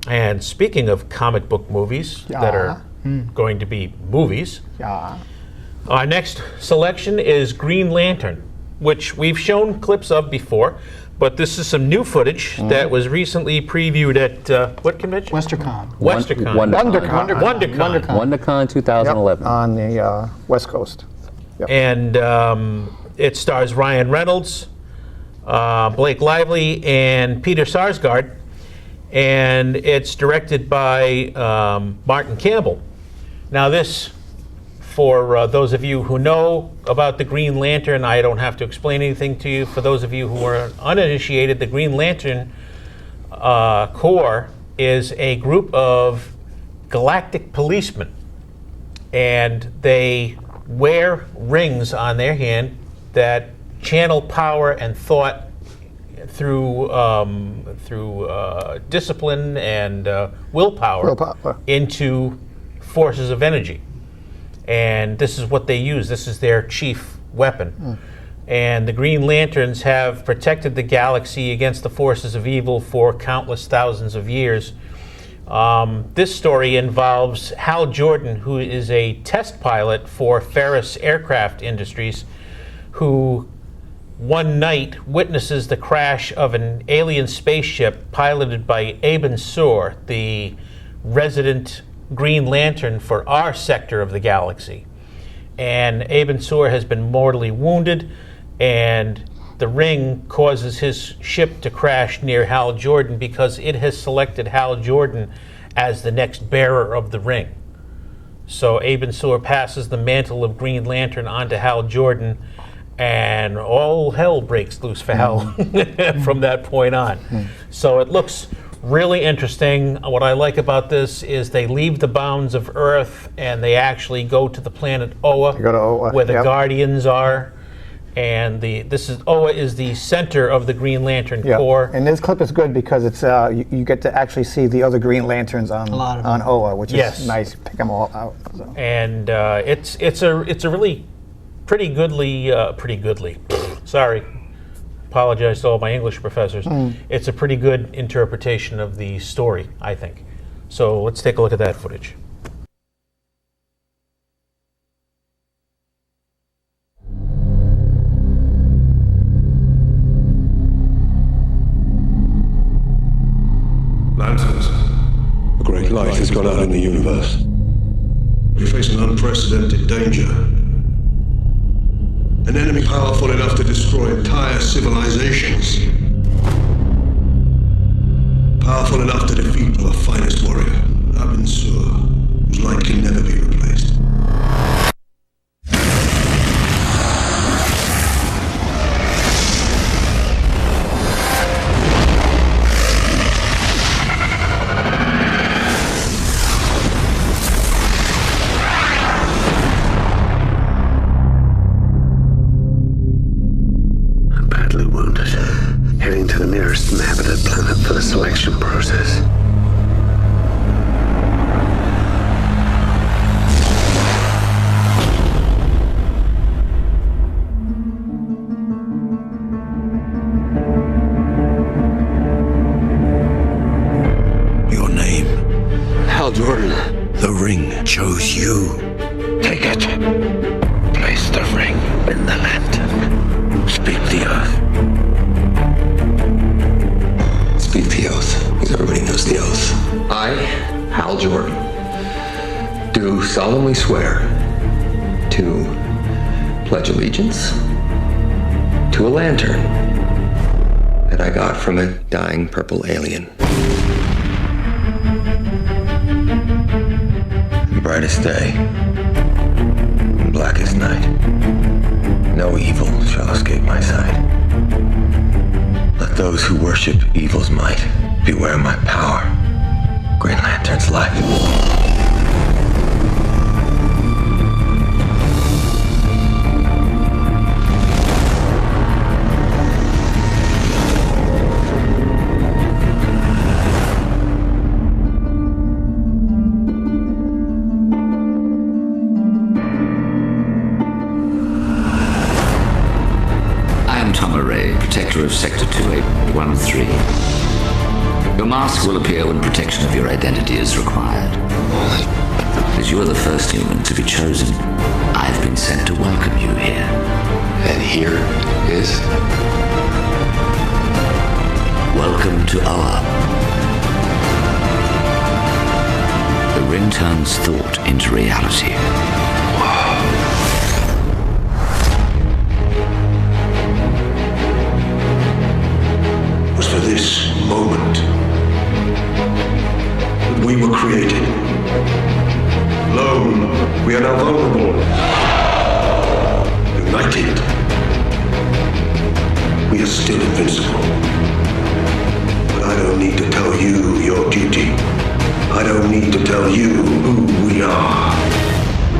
And speaking of comic book movies that are going to be movies, our next selection is Green Lantern, which we've shown clips of before, but this is some new footage that was recently previewed at what convention? WonderCon. WonderCon 2011. Yep, on the West Coast. Yep. And it stars Ryan Reynolds, Blake Lively, and Peter Sarsgaard, and it's directed by Martin Campbell. Now this, for those of you who know about the Green Lantern, I don't have to explain anything to you. For those of you who are uninitiated, the Green Lantern Corps is a group of galactic policemen, and they wear rings on their hand that channel power and thought through discipline and willpower into forces of energy. And this is what they use. This is their chief weapon. And the Green Lanterns have protected the galaxy against the forces of evil for countless thousands of years. This story involves Hal Jordan, who is a test pilot for Ferris Aircraft Industries, who one night witnesses the crash of an alien spaceship piloted by Aben Sur, the resident Green Lantern for our sector of the galaxy. And Aben Sur has been mortally wounded, and the ring causes his ship to crash near Hal Jordan because it has selected Hal Jordan as the next bearer of the ring. So Aben Sur passes the mantle of Green Lantern onto Hal Jordan, and all hell breaks loose for Hal from that point on. So it looks really interesting. What I like about this is they leave the bounds of Earth and they actually go to the planet Oa, where the Guardians are. And Oa is the center of the Green Lantern Corps. And this clip is good because it's you get to actually see the other Green Lanterns on Oa, which is nice. Pick them all out. So. And it's a really pretty goodly. Sorry. Apologize to all my English professors. It's a pretty good interpretation of the story, I think. So let's take a look at that footage. Lanterns. A great light has gone out in the universe. We face an unprecedented danger. An enemy powerful enough to destroy entire civilizations. Powerful enough to defeat our finest warrior, Aben Sur, whose light can never be replaced. Process. Your name? Hal Jordan. The ring chose you. Take it. Place the ring in the lantern. Speak the earth. Speak the oath. Everybody knows the oath. I, Hal Jordan, do solemnly swear to pledge allegiance to a lantern that I got from a dying purple alien. The brightest day, and blackest night, no evil shall escape my sight. Let those who worship evil's might beware my power, Green Lantern's life. I am Tom Array, protector of Sector 2813. Your mask will appear when protection of your identity is required. As you are the first human to be chosen, I've been sent to welcome you here. And here is... Welcome to Oa. The ring turns thought into reality. It was for this moment that we were created. Alone, we are now vulnerable. United, we are still invincible. But I don't need to tell you your duty. I don't need to tell you who we are.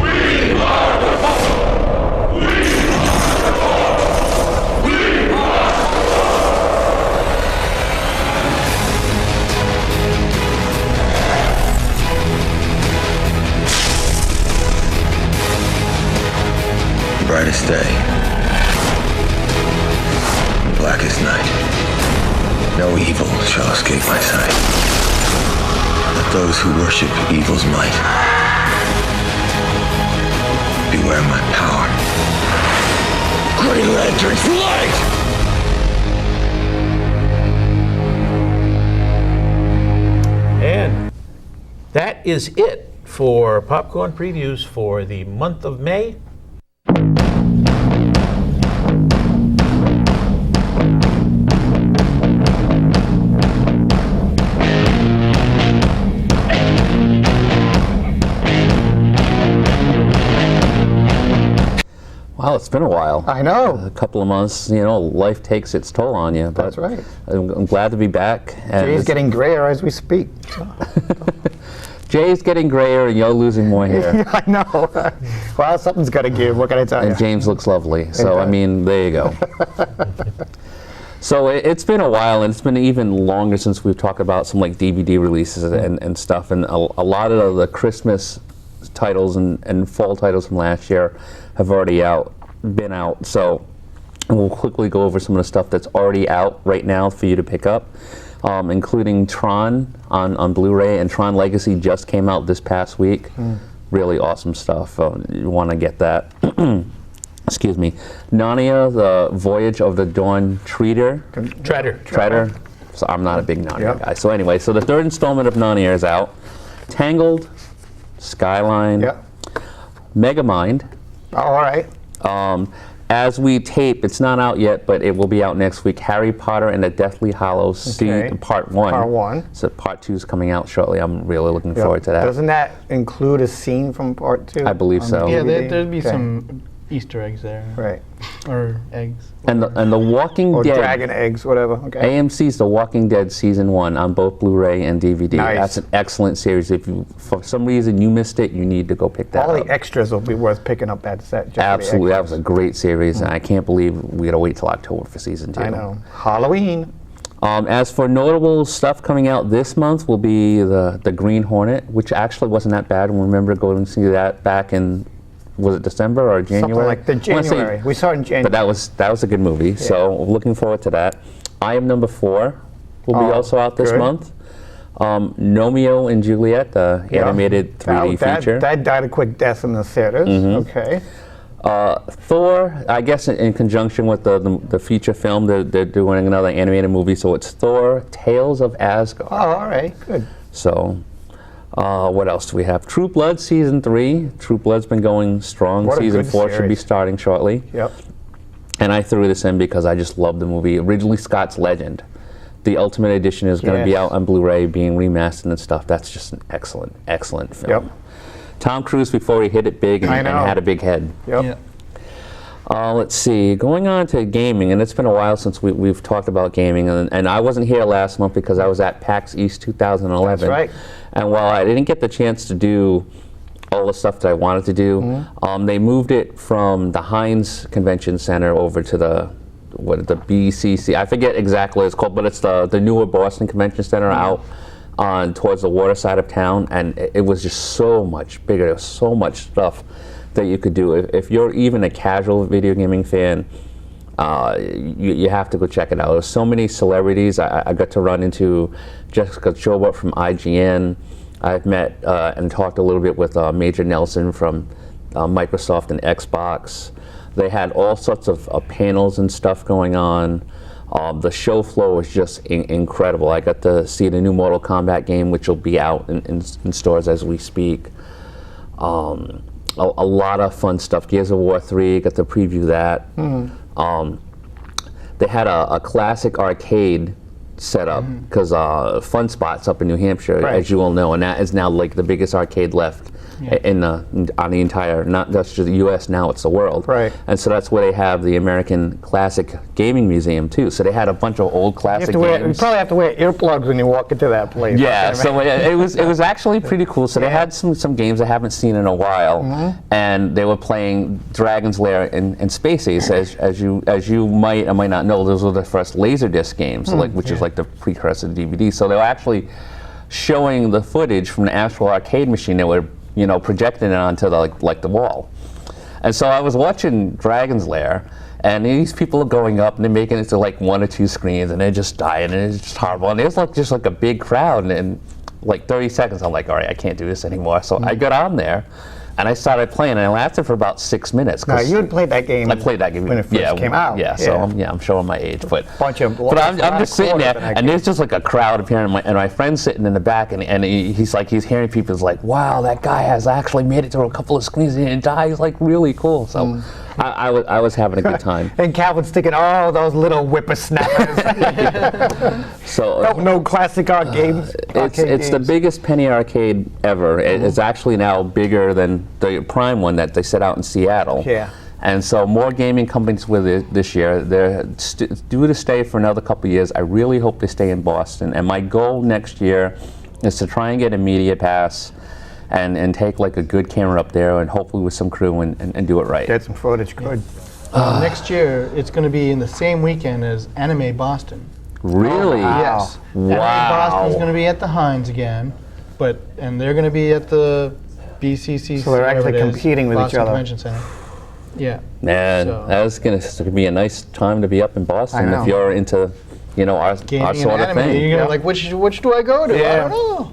We are the Force! We are the Force! We are the brightest day, the blackest night. No evil shall escape my sight. Let those who worship evil's might beware my power. Green Lantern for light! And that is it for Popcorn Previews for the month of May. Wow, it's been a while. I know. A couple of months, life takes its toll on you. But That's right. I'm glad to be back. And Jay's getting grayer as we speak. Jay's getting grayer and you're losing more hair. I know. Well, something's got to give. What can I tell you? And James looks lovely. So, I mean, there you go. So it's been a while, and it's been even longer since we've talked about some DVD releases and stuff. And a lot of the Christmas titles and fall titles from last year have already been out. So we'll quickly go over some of the stuff that's already out right now for you to pick up, including Tron on Blu-ray, and Tron Legacy just came out this past week. Really awesome stuff. You want to get that. Excuse me. Narnia, the Voyage of the Dawn Treader. Treader. So I'm not a big Narnia guy. So anyway, so the third installment of Narnia is out. Tangled, Skyline, Megamind. All right. As we tape, it's not out yet, but it will be out next week. Harry Potter and the Deathly Hallows, Part 1. Part 1. So Part 2 is coming out shortly. I'm really looking forward to that. Doesn't that include a scene from Part 2? I believe so. Yeah, there'd be some Easter eggs there. Right. Or eggs. And the Walking or Dead. Or dragon eggs, whatever. Okay. AMC's The Walking Dead Season 1 on both Blu-ray and DVD. Nice. That's an excellent series. If you, for some reason you missed it, you need to go pick that up. All the extras will be worth picking up that set. Absolutely. That was a great series, and I can't believe we got to wait till October for Season 2. I know. Halloween. As for notable stuff coming out this month will be the Green Hornet, which actually wasn't that bad. I remember going to see that back in, was it December or January? Something like the January. We saw it in January. But that was a good movie, so looking forward to that. I Am Number 4 will be also out this month. Romeo and Juliet, the animated 3D feature. That died a quick death in the theaters. Okay. Thor, I guess in conjunction with the feature film, they're doing another animated movie, so it's Thor, Tales of Asgard. Oh, all right, good. So, what else do we have? True Blood Season 3. True Blood's been going strong. Season 4 should be starting shortly. Yep. And I threw this in because I just love the movie. Originally Scott's Legend. The Ultimate Edition is going to be out on Blu-ray, being remastered and stuff. That's just an excellent, excellent film. Yep. Tom Cruise before he hit it big and had a big head. Yep. Let's see, going on to gaming, and it's been a while since we've talked about gaming, and I wasn't here last month because I was at PAX East 2011. That's right. And while I didn't get the chance to do all the stuff that I wanted to do, they moved it from the Heinz Convention Center over to the BCC. I forget exactly what it's called, but it's the newer Boston Convention Center out on towards the water side of town, and it was just so much bigger. There was so much stuff that you could do. If you're even a casual video gaming fan, You have to go check it out. There's so many celebrities. I got to run into Jessica Chobot from IGN. I've met and talked a little bit with Major Nelson from Microsoft and Xbox. They had all sorts of panels and stuff going on. The show flow was just incredible. I got to see the new Mortal Kombat game, which will be out in stores as we speak. A lot of fun stuff. Gears of War 3, got to preview that. They had a classic arcade set up because Fun Spot's up in New Hampshire, as you all know, and that is now like the biggest arcade left on the entire, not just the U.S. now, it's the world. And so that's where they have the American Classic Gaming Museum too. So they had a bunch of old classic games. You probably have to wear earplugs when you walk into that place. Yeah, so it was actually pretty cool. So they had some games I haven't seen in a while, and they were playing Dragon's Lair and Space Ace. As you might or might not know, those were the first Laserdisc games, which is like the precursor to DVD. So they were actually showing the footage from the actual arcade machine. They were projecting it onto the wall. And so I was watching Dragon's Lair, and these people are going up and they're making it to like 1 or 2 screens, and they're just dying, and it's just horrible. And there's just like a big crowd, and like 30 seconds, I'm like, all right, I can't do this anymore. So I got on there, and I started playing, and I lasted for about 6 minutes. Now, you had played that game. I played that game when it first came out. Yeah, so I'm showing my age, but I'm just sitting there, and there's just like a crowd up here, and my friend's sitting in the back, and he's hearing people. He's like, wow, that guy has actually made it through a couple of screens and he didn't die. He's like really cool. So I was having a good time. And Calvin's thinking, oh, those little whippersnappers. So no classic games. It's the biggest penny arcade ever. It's actually now bigger than the Prime one that they set out in Seattle. Yeah. And so more gaming companies with it this year. They're due to stay for another couple of years. I really hope they stay in Boston. And my goal next year is to try and get a media pass and take like a good camera up there, and hopefully with some crew and do it right. Get some footage, good. Next year, it's going to be in the same weekend as Anime Boston. Really? Yes. Wow. Anime Boston's going to be at the Heinz again, and they're going to be at the BCC. So they're actually competing with each other. Convention Center. Yeah. Man, that's going to be a nice time to be up in Boston if you're into, our sort of thing. You're gonna which do I go to? I don't know.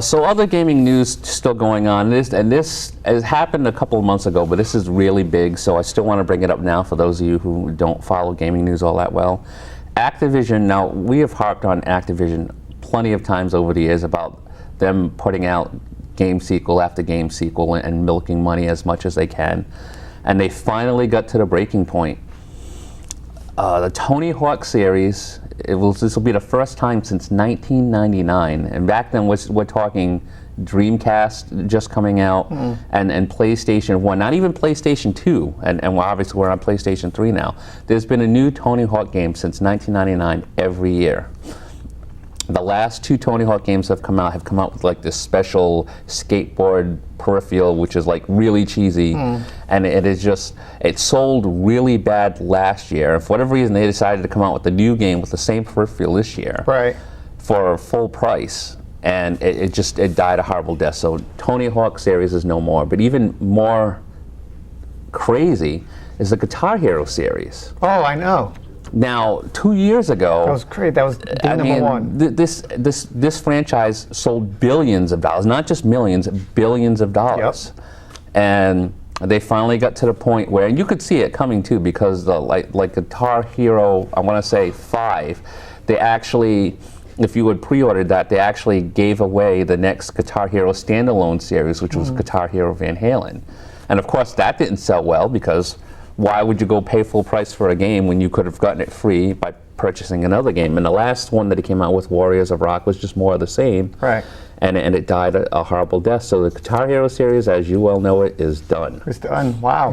So other gaming news still going on. This has happened a couple of months ago, but this is really big, so I still want to bring it up now for those of you who don't follow gaming news all that well. Activision, now we have harped on Activision plenty of times over the years about them putting out game sequel after game sequel and milking money as much as they can. And they finally got to the breaking point. The Tony Hawk series, this will be the first time since 1999, and back then we're talking Dreamcast just coming out, and PlayStation 1, not even PlayStation 2, and obviously we're on PlayStation 3 now. There's been a new Tony Hawk game since 1999 every year. The last 2 Tony Hawk games have come out with like this special skateboard peripheral, which is like really cheesy, and it sold really bad last year. And for whatever reason, they decided to come out with a new game with the same peripheral this year, for full price, and it died a horrible death. So Tony Hawk series is no more. But even more crazy is the Guitar Hero series. Oh, I know. Now, 2 years ago, that was great. That was number one. This franchise sold billions of dollars, not just millions, billions of dollars, and they finally got to the point where, and you could see it coming too, because like Guitar Hero, I want to say 5, they actually, if you had pre-ordered that, they actually gave away the next Guitar Hero standalone series, which was Guitar Hero Van Halen, and of course that didn't sell well, because why would you go pay full price for a game when you could have gotten it free by purchasing another game? And the last one that he came out with, Warriors of Rock, was just more of the same. And it died a horrible death. So the Guitar Hero series, as you well know it, is done. It's done. Wow.